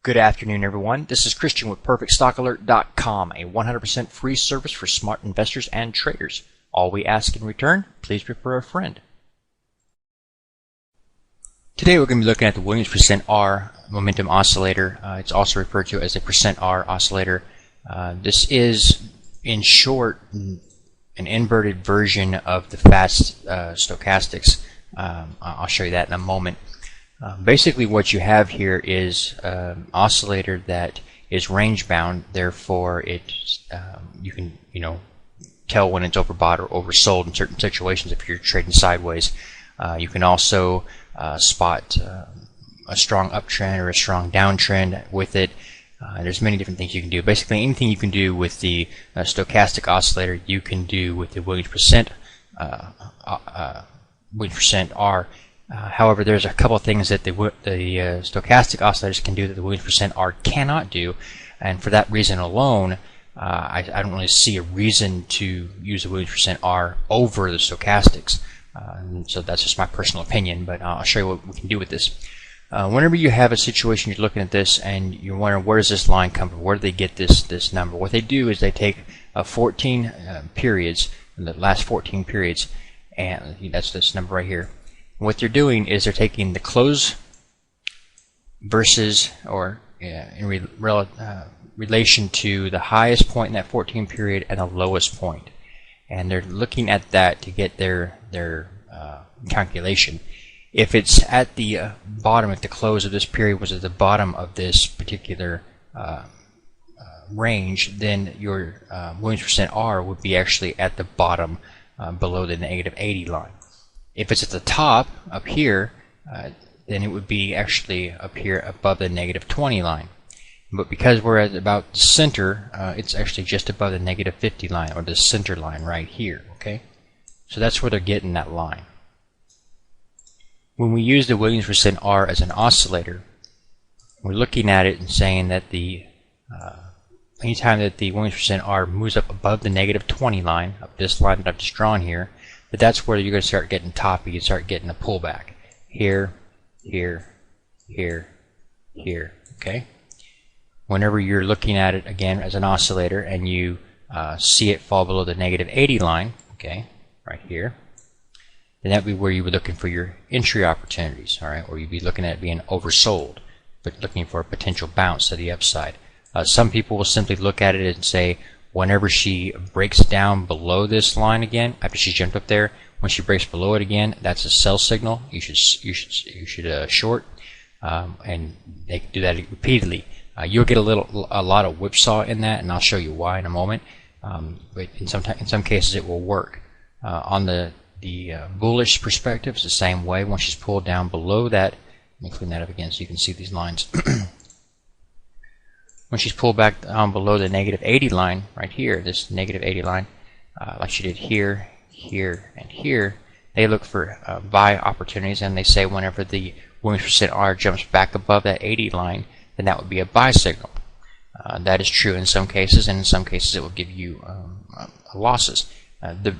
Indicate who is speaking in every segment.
Speaker 1: Good afternoon, everyone. This is Christian with PerfectStockAlert.com, a 100% free service for smart investors and traders. All we ask in return, please refer a friend. Today we're going to be looking at the Williams %R momentum oscillator. It's also referred to as a %R oscillator. This is, in short, an inverted version of the fast stochastics. I'll show you that in a moment. Basically what you have here is an oscillator that is range bound, therefore you can tell when it's overbought or oversold in certain situations if you're trading sideways. You can also spot a strong uptrend or a strong downtrend with it. There's many different things you can do. Basically anything you can do with the stochastic oscillator you can do with the Williams %R. However, there's a couple of things that the stochastic oscillators can do that the Williams %R cannot do, and for that reason alone, I don't really see a reason to use the Williams %R over the stochastics. So that's just my personal opinion, but I'll show you what we can do with this. Whenever you have a situation, you're looking at this and you're wondering where does this line come from? Where do they get this number? What they do is they take 14 periods, the last 14 periods, and that's this number right here. What they're doing is they're taking the close versus, or in relation to the highest point in that 14 period and the lowest point, and they're looking at that to get their calculation. If it's at the bottom, if the close of this period was at the bottom of this particular range, then your Williams %R would be actually at the bottom below the -80 line. If it's at the top, up here, then it would be actually up here above the -20 line. But because we're at about the center, it's actually just above the -50 line, or the center line right here, okay? So that's where they're getting that line. When we use the Williams %R as an oscillator, we're looking at it and saying that anytime that the Williams %R moves up above the -20 line, of this line that I've just drawn here, but that's where you're going to start getting toppy. You start getting a pullback here, here, here, here. Okay. Whenever you're looking at it again as an oscillator and you see it fall below the -80 line, okay, right here, then that would be where you would be looking for your entry opportunities. All right, or you'd be looking at it being oversold, but looking for a potential bounce to the upside. Some people will simply look at it and say, whenever she breaks down below this line again, after she jumped up there, when she breaks below it again, that's a sell signal. You should short, and they can do that repeatedly. You'll get a lot of whipsaw in that, and I'll show you why in a moment. But in some cases it will work. On the bullish perspective, it's the same way. Once she's pulled down below that, let me clean that up again so you can see these lines. When she's pulled back down below the -80 line, right here, this -80 line, like she did here, here, and here, they look for buy opportunities, and they say whenever the Williams %R jumps back above that 80 line, then that would be a buy signal. That is true in some cases, and in some cases it will give you losses. The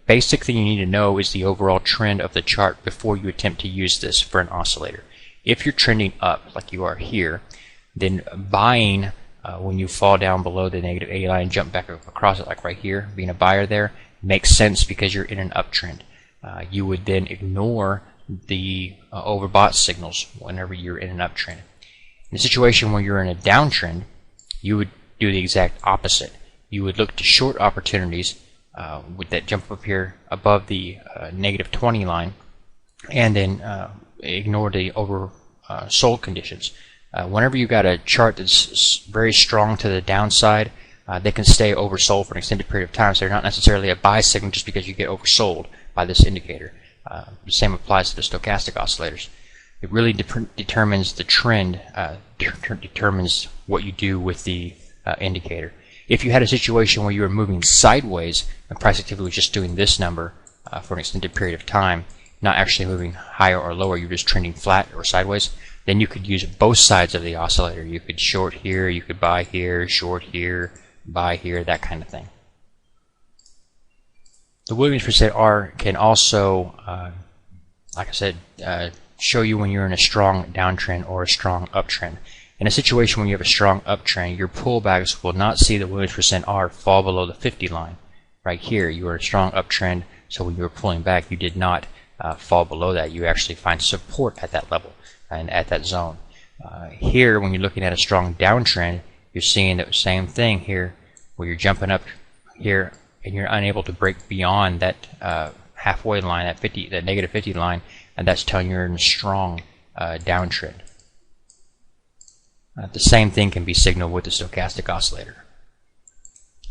Speaker 1: basic thing you need to know is the overall trend of the chart before you attempt to use this for an oscillator. If you're trending up, like you are here, then buying when you fall down below the -80 line and jump back across it, like right here, being a buyer there, makes sense because you're in an uptrend. You would then ignore the overbought signals whenever you're in an uptrend. In a situation where you're in a downtrend, you would do the exact opposite. You would look to short opportunities with that jump up here above the -20 line, and then ignore the oversold conditions. Whenever you've got a chart that's very strong to the downside, they can stay oversold for an extended period of time, so they're not necessarily a buy signal just because you get oversold by this indicator. The same applies to the stochastic oscillators. It really determines the trend, determines what you do with the indicator. If you had a situation where you were moving sideways and price activity was just doing this number for an extended period of time, not actually moving higher or lower, you're just trending flat or sideways, then you could use both sides of the oscillator. You could short here, you could buy here, short here, buy here, that kind of thing. The Williams %R can also, like I said, show you when you're in a strong downtrend or a strong uptrend. In a situation when you have a strong uptrend, your pullbacks will not see the Williams percent R fall below the 50 line. Right here, you are a strong uptrend, so when you were pulling back, you did not fall below that. You actually find support at that level and at that zone. Here, when you're looking at a strong downtrend, you're seeing the same thing here, where you're jumping up here and you're unable to break beyond that halfway line, that negative 50 line, and that's telling you're in a strong downtrend. The same thing can be signaled with the stochastic oscillator.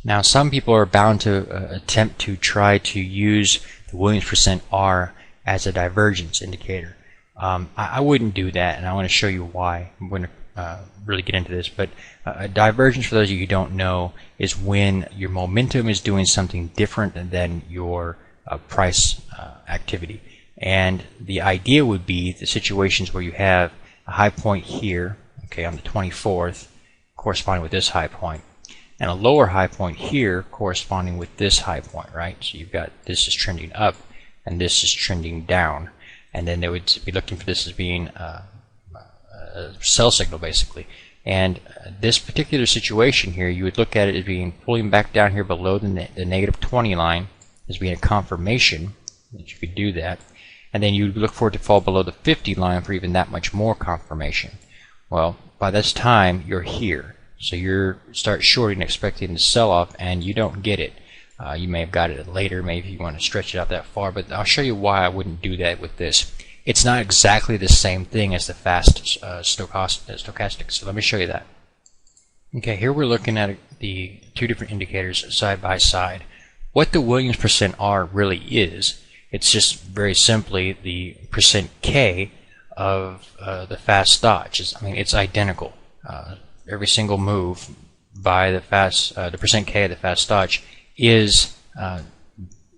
Speaker 1: Now, some people are bound to attempt to try to use the Williams percent R as a divergence indicator. I wouldn't do that, and I want to show you why. I'm going to really get into this, but a divergence, for those of you who don't know, is when your momentum is doing something different than your price activity. And the idea would be the situations where you have a high point here, okay, on the 24th, corresponding with this high point, and a lower high point here corresponding with this high point, right? So you've got this is trending up and this is trending down, and then they would be looking for this as being a sell signal, basically. And this particular situation here, you would look at it as being pulling back down here below the negative 20 line as being a confirmation that you could do that, and then you would look for it to fall below the 50 line for even that much more confirmation. Well, by this time you're here, so you start shorting expecting to sell off, and you don't get it. You may have got it later, maybe you want to stretch it out that far, but I'll show you why I wouldn't do that with this. It's not exactly the same thing as the fast stochastic, so let me show you that. Okay, here we're looking at the two different indicators side by side. What the Williams percent R really is, it's just very simply the percent K of the fast stoch. I mean, it's identical. Every single move by the percent K of the fast stoch is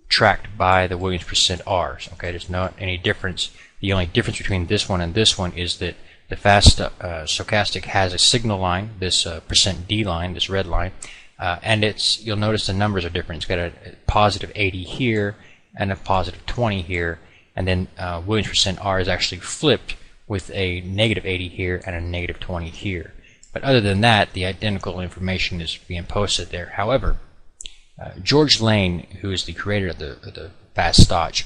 Speaker 1: tracked by the Williams percent R. Okay, there's not any difference. The only difference between this one and this one is that the fast stochastic has a signal line, this percent D line, this red line, and you'll notice the numbers are different. It's got a positive 80 here and a positive 20 here, and then Williams percent R is actually flipped with a negative 80 here and a negative 20 here. But other than that, the identical information is being posted there. However, George Lane, who is the creator of the fast stoch,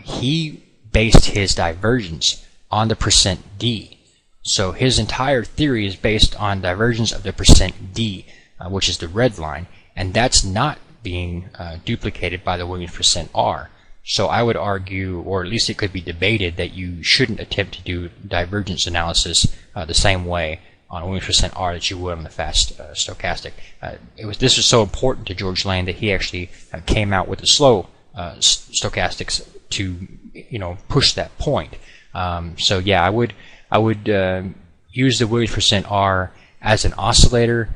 Speaker 1: he based his divergence on the percent D. So his entire theory is based on divergence of the percent D, which is the red line, and that's not being duplicated by the Williams percent R. So I would argue, or at least it could be debated, that you shouldn't attempt to do divergence analysis the same way on Williams percent R that you would on the fast stochastic. This was so important to George Lane that he actually came out with the slow stochastics to push that point. So yeah, I would use the Williams percent R as an oscillator,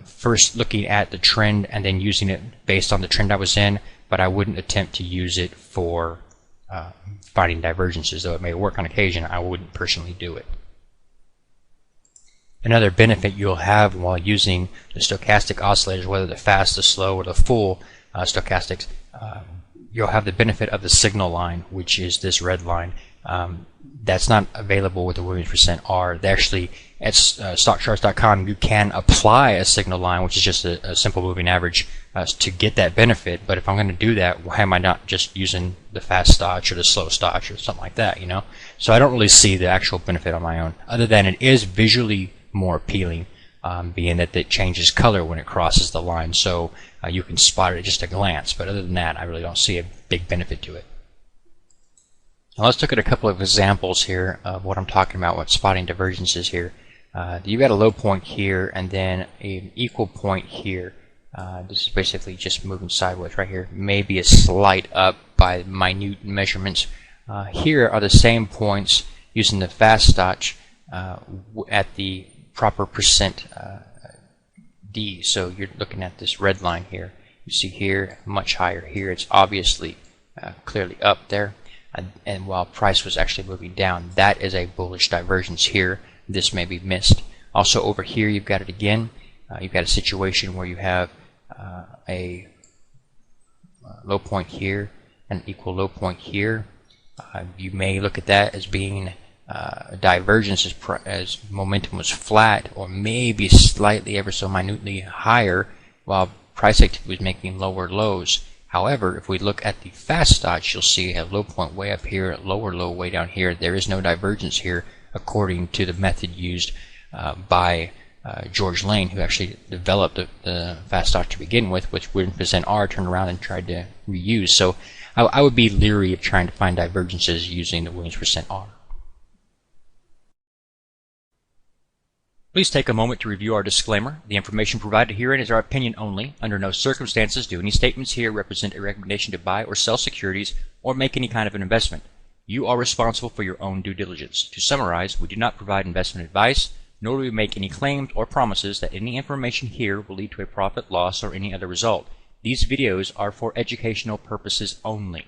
Speaker 1: first looking at the trend and then using it based on the trend I was in, but I wouldn't attempt to use it for finding divergences. Though it may work on occasion, I wouldn't personally do it. Another benefit you'll have while using the stochastic oscillators, whether the fast, the slow, or the full stochastics, you'll have the benefit of the signal line, which is this red line. That's not available with the Williams percent R. They actually, at stockcharts.com, you can apply a signal line, which is just a simple moving average, to get that benefit. But if I'm going to do that, why am I not just using the fast stoch or the slow stoch or something like that, So I don't really see the actual benefit on my own, other than it is visually more appealing, being that it changes color when it crosses the line, so you can spot it at just a glance. But other than that, I really don't see a big benefit to it. Now let's look at a couple of examples here of what I'm talking about, what spotting divergences here. You've got a low point here and then an equal point here. This is basically just moving sideways right here. Maybe a slight up by minute measurements. Here are the same points using the fast stoch at the proper percent D. So you're looking at this red line here. You see here much higher. Here it's obviously clearly up there, and while price was actually moving down, that is a bullish divergence here. This may be missed. Also over here you've got it again. You've got a situation where you have a low point here and equal low point here. You may look at that as being divergence as momentum was flat, or maybe slightly ever so minutely higher, while price activity was making lower lows. However, if we look at the fast stocks, you'll see a low point way up here, lower low way down here. There is no divergence here according to the method used by George Lane, who actually developed the fast stock to begin with, which Williams percent R turned around and tried to reuse. So I would be leery of trying to find divergences using the Williams percent R. Please take a moment to review our disclaimer. The information provided herein is our opinion only. Under no circumstances do any statements here represent a recommendation to buy or sell securities or make any kind of an investment. You are responsible for your own due diligence. To summarize, we do not provide investment advice, nor do we make any claims or promises that any information here will lead to a profit, loss, or any other result. These videos are for educational purposes only.